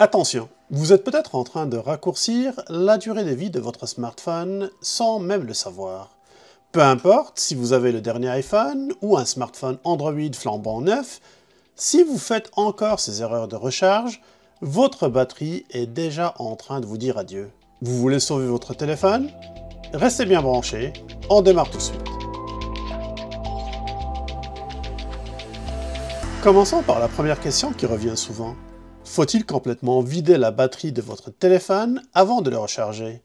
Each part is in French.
Attention, vous êtes peut-être en train de raccourcir la durée de vie de votre smartphone sans même le savoir. Peu importe si vous avez le dernier iPhone ou un smartphone Android flambant neuf, si vous faites encore ces erreurs de recharge, votre batterie est déjà en train de vous dire adieu. Vous voulez sauver votre téléphone? Restez bien branchés, on démarre tout de suite. Commençons par la première question qui revient souvent. Faut-il complètement vider la batterie de votre téléphone avant de le recharger?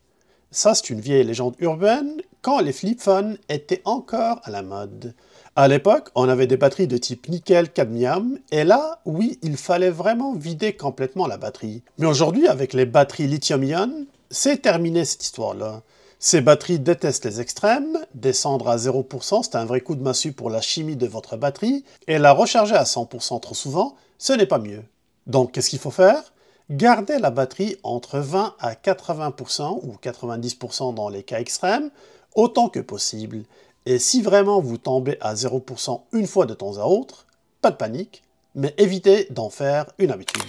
Ça, c'est une vieille légende urbaine quand les flip phones étaient encore à la mode. À l'époque, on avait des batteries de type nickel-cadmium, et là, oui, il fallait vraiment vider complètement la batterie. Mais aujourd'hui, avec les batteries lithium-ion, c'est terminé cette histoire-là. Ces batteries détestent les extrêmes, descendre à 0%, c'est un vrai coup de massue pour la chimie de votre batterie, et la recharger à 100% trop souvent, ce n'est pas mieux. Donc, qu'est-ce qu'il faut faire? Gardez la batterie entre 20 à 80% ou 90% dans les cas extrêmes, autant que possible. Et si vraiment vous tombez à 0% une fois de temps à autre, pas de panique, mais évitez d'en faire une habitude.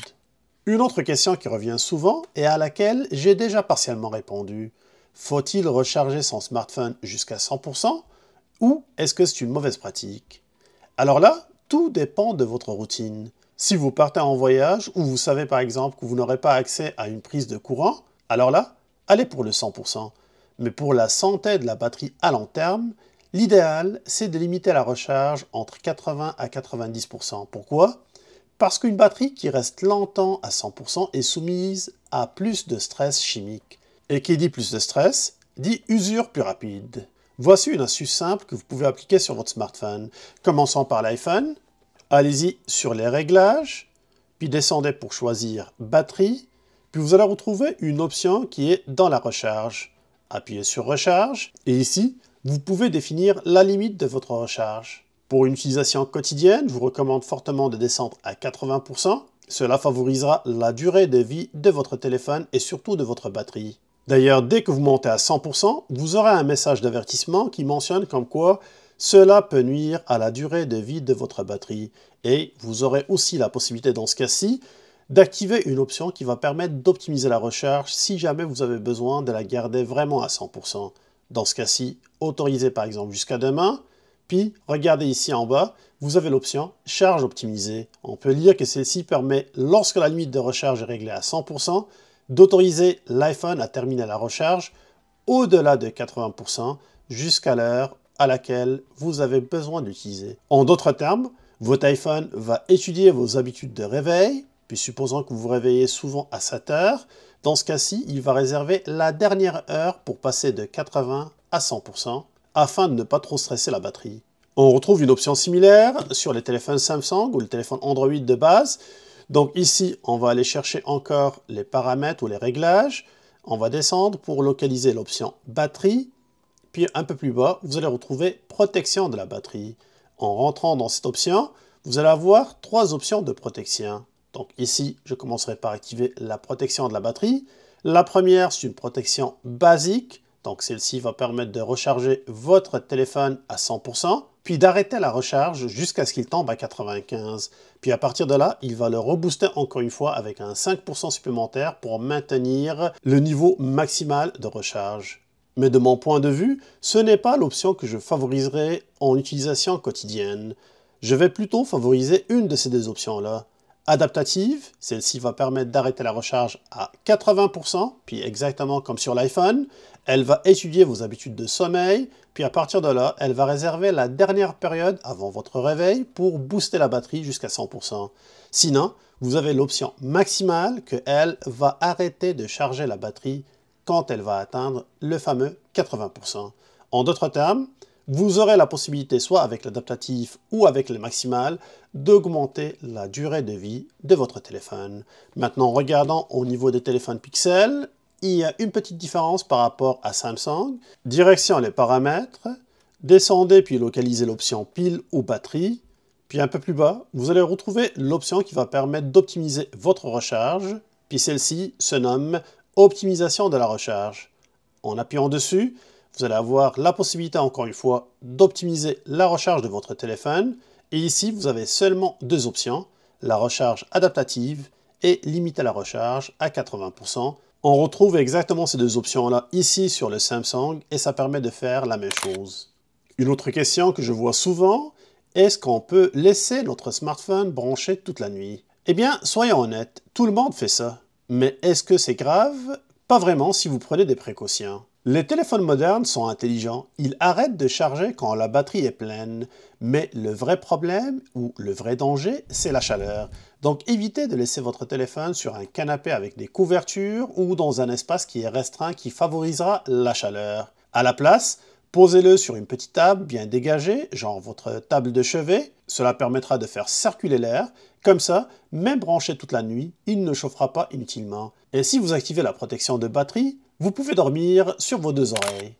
Une autre question qui revient souvent et à laquelle j'ai déjà partiellement répondu. Faut-il recharger son smartphone jusqu'à 100% ou est-ce que c'est une mauvaise pratique? Alors là, tout dépend de votre routine. Si vous partez en voyage ou vous savez par exemple que vous n'aurez pas accès à une prise de courant, alors là, allez pour le 100%. Mais pour la santé de la batterie à long terme, l'idéal, c'est de limiter la recharge entre 80 à 90%. Pourquoi? Parce qu'une batterie qui reste longtemps à 100% est soumise à plus de stress chimique. Et qui dit plus de stress, dit usure plus rapide. Voici une astuce simple que vous pouvez appliquer sur votre smartphone. Commençons par l'iPhone. Allez-y sur les réglages, puis descendez pour choisir batterie, puis vous allez retrouver une option qui est dans la recharge. Appuyez sur recharge, et ici, vous pouvez définir la limite de votre recharge. Pour une utilisation quotidienne, je vous recommande fortement de descendre à 80%. Cela favorisera la durée de vie de votre téléphone et surtout de votre batterie. D'ailleurs, dès que vous montez à 100%, vous aurez un message d'avertissement qui mentionne comme quoi cela peut nuire à la durée de vie de votre batterie. Et vous aurez aussi la possibilité dans ce cas-ci d'activer une option qui va permettre d'optimiser la recharge si jamais vous avez besoin de la garder vraiment à 100%. Dans ce cas-ci, autorisez par exemple jusqu'à demain. Puis, regardez ici en bas, vous avez l'option charge optimisée. On peut lire que celle-ci permet, lorsque la limite de recharge est réglée à 100%, d'autoriser l'iPhone à terminer la recharge au-delà de 80% jusqu'à l'heure à laquelle vous avez besoin d'utiliser. En d'autres termes, votre iPhone va étudier vos habitudes de réveil, puis supposons que vous vous réveillez souvent à 7 heures, dans ce cas-ci, il va réserver la dernière heure pour passer de 80 à 100%, afin de ne pas trop stresser la batterie. On retrouve une option similaire sur les téléphones Samsung ou le téléphone Android de base. Donc ici, on va aller chercher encore les paramètres ou les réglages. On va descendre pour localiser l'option batterie. Puis un peu plus bas, vous allez retrouver protection de la batterie. En rentrant dans cette option, vous allez avoir trois options de protection. Donc ici, je commencerai par activer la protection de la batterie. La première, c'est une protection basique. Donc celle-ci va permettre de recharger votre téléphone à 100%, puis d'arrêter la recharge jusqu'à ce qu'il tombe à 95%. Puis à partir de là, il va le rebooster encore une fois avec un 5% supplémentaire pour maintenir le niveau maximal de recharge. Mais de mon point de vue, ce n'est pas l'option que je favoriserai en utilisation quotidienne. Je vais plutôt favoriser une de ces deux options-là. Adaptative, celle-ci va permettre d'arrêter la recharge à 80%, puis exactement comme sur l'iPhone, elle va étudier vos habitudes de sommeil, puis à partir de là, elle va réserver la dernière période avant votre réveil pour booster la batterie jusqu'à 100%. Sinon, vous avez l'option maximale que elle va arrêter de charger la batterie quand elle va atteindre le fameux 80%. En d'autres termes, vous aurez la possibilité, soit avec l'adaptatif ou avec le maximal, d'augmenter la durée de vie de votre téléphone. Maintenant, regardons au niveau des téléphones Pixel, il y a une petite différence par rapport à Samsung. Direction les paramètres, descendez puis localisez l'option pile ou batterie. Puis un peu plus bas, vous allez retrouver l'option qui va permettre d'optimiser votre recharge. Puis celle-ci se nomme optimisation de la recharge. En appuyant dessus, vous allez avoir la possibilité, encore une fois, d'optimiser la recharge de votre téléphone. Et ici, vous avez seulement deux options, la recharge adaptative et limiter la recharge à 80%. On retrouve exactement ces deux options-là ici sur le Samsung et ça permet de faire la même chose. Une autre question que je vois souvent, est-ce qu'on peut laisser notre smartphone branché toute la nuit? Eh bien, soyons honnêtes, tout le monde fait ça. Mais est-ce que c'est grave? Pas vraiment si vous prenez des précautions. Les téléphones modernes sont intelligents, ils arrêtent de charger quand la batterie est pleine. Mais le vrai problème, ou le vrai danger, c'est la chaleur. Donc évitez de laisser votre téléphone sur un canapé avec des couvertures ou dans un espace qui est restreint qui favorisera la chaleur. À la place, posez-le sur une petite table bien dégagée, genre votre table de chevet. Cela permettra de faire circuler l'air. Comme ça, même branché toute la nuit, il ne chauffera pas inutilement. Et si vous activez la protection de batterie, vous pouvez dormir sur vos deux oreilles.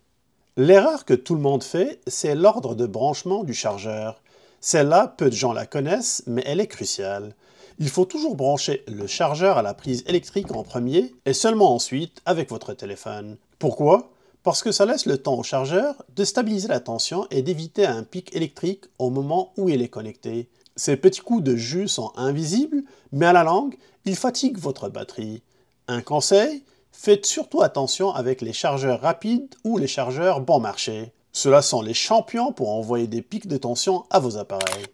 L'erreur que tout le monde fait, c'est l'ordre de branchement du chargeur. Celle-là, peu de gens la connaissent, mais elle est cruciale. Il faut toujours brancher le chargeur à la prise électrique en premier et seulement ensuite avec votre téléphone. Pourquoi? Parce que ça laisse le temps au chargeur de stabiliser la tension et d'éviter un pic électrique au moment où il est connecté. Ces petits coups de jus sont invisibles, mais à la longue, ils fatiguent votre batterie. Un conseil, faites surtout attention avec les chargeurs rapides ou les chargeurs bon marché. Ceux-là sont les champions pour envoyer des pics de tension à vos appareils.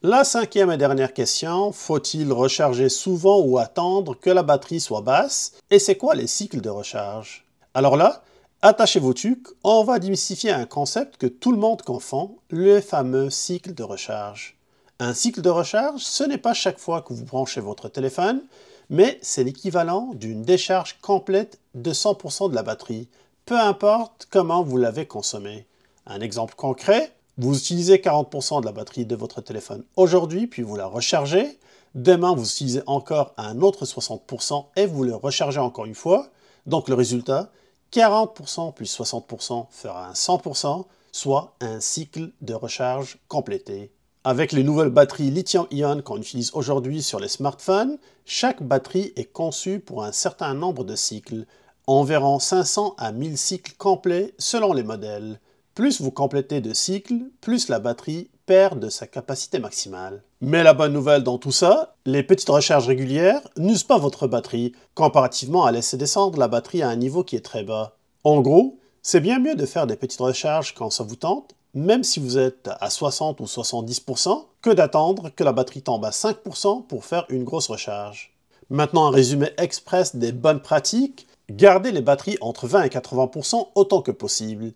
La cinquième et dernière question, faut-il recharger souvent ou attendre que la batterie soit basse? Et c'est quoi les cycles de recharge? Alors là, attachez vos tucs, on va démystifier un concept que tout le monde confond, le fameux cycle de recharge. Un cycle de recharge, ce n'est pas chaque fois que vous branchez votre téléphone, mais c'est l'équivalent d'une décharge complète de 100% de la batterie, peu importe comment vous l'avez consommée. Un exemple concret, vous utilisez 40% de la batterie de votre téléphone aujourd'hui, puis vous la rechargez. Demain, vous utilisez encore un autre 60% et vous le rechargez encore une fois. Donc le résultat, 40% plus 60% fera un 100%, soit un cycle de recharge complété. Avec les nouvelles batteries lithium-ion qu'on utilise aujourd'hui sur les smartphones, chaque batterie est conçue pour un certain nombre de cycles, environ 500 à 1000 cycles complets selon les modèles. Plus vous complétez de cycles, plus la batterie perd de sa capacité maximale. Mais la bonne nouvelle dans tout ça, les petites recharges régulières n'usent pas votre batterie, comparativement à laisser descendre la batterie à un niveau qui est très bas. En gros, c'est bien mieux de faire des petites recharges quand ça vous tente, même si vous êtes à 60 ou 70%, que d'attendre que la batterie tombe à 5% pour faire une grosse recharge. Maintenant, un résumé express des bonnes pratiques. Gardez les batteries entre 20 et 80% autant que possible.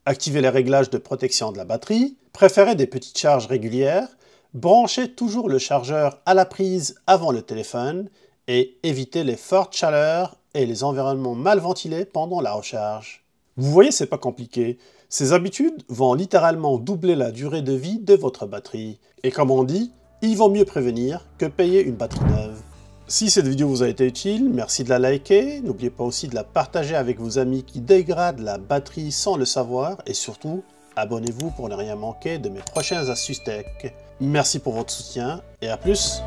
Activez les réglages de protection de la batterie. Préférez des petites charges régulières. Branchez toujours le chargeur à la prise avant le téléphone. Et évitez les fortes chaleurs et les environnements mal ventilés pendant la recharge. Vous voyez, c'est pas compliqué. Ces habitudes vont littéralement doubler la durée de vie de votre batterie. Et comme on dit, il vaut mieux prévenir que payer une batterie neuve. Si cette vidéo vous a été utile, merci de la liker. N'oubliez pas aussi de la partager avec vos amis qui dégradent la batterie sans le savoir. Et surtout, abonnez-vous pour ne rien manquer de mes prochaines astuces tech. Merci pour votre soutien et à plus!